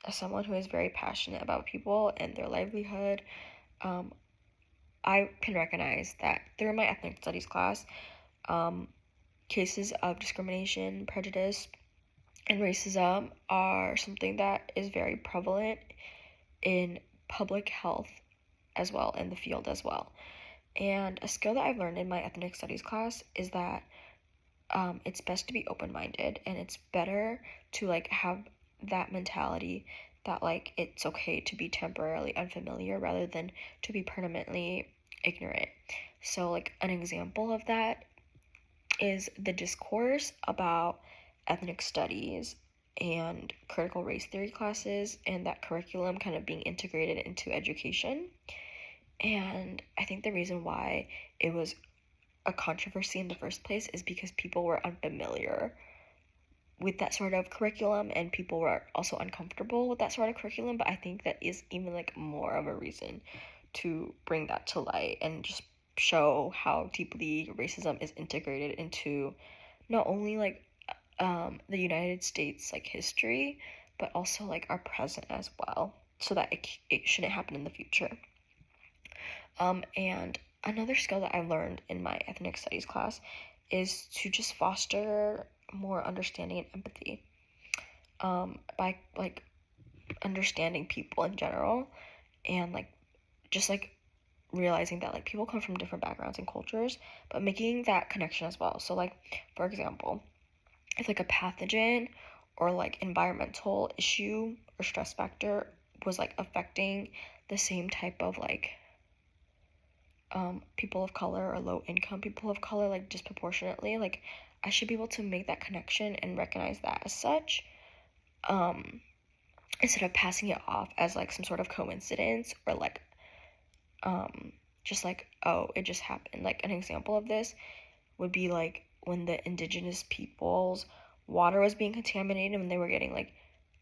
as someone who is very passionate about people and their livelihood, I can recognize that through my ethnic studies class, cases of discrimination, prejudice, and racism are something that is very prevalent in public health as well, in the field as well. And a skill that I've learned in my ethnic studies class is that it's best to be open-minded, and it's better to like have that mentality that like it's okay to be temporarily unfamiliar rather than to be permanently ignorant. So like an example of that is the discourse about ethnic studies and critical race theory classes, and that curriculum kind of being integrated into education. And I think the reason why it was a controversy in the first place is because people were unfamiliar with that sort of curriculum, and people were also uncomfortable with that sort of curriculum. But I think that is even like more of a reason to bring that to light and just show how deeply racism is integrated into not only like the United States like history, but also like our present as well, so that it shouldn't happen in the future. And another skill that I learned in my ethnic studies class is to just foster more understanding and empathy, by like understanding people in general, and like just like realizing that like people come from different backgrounds and cultures, but making that connection as well. So like, for example, if like a pathogen or like environmental issue or stress factor was like affecting the same type of like people of color or low income people of color like disproportionately, like I should be able to make that connection and recognize that as such, um instead of passing it off as like some sort of coincidence, or like just like, oh, it just happened. Like an example of this would be like when the indigenous people's water was being contaminated, when they were getting like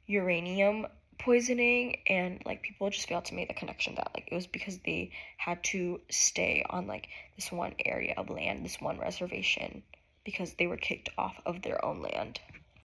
uranium poisoning, and like people just failed to make the connection that like it was because they had to stay on like this one area of land, this one reservation, because they were kicked off of their own land.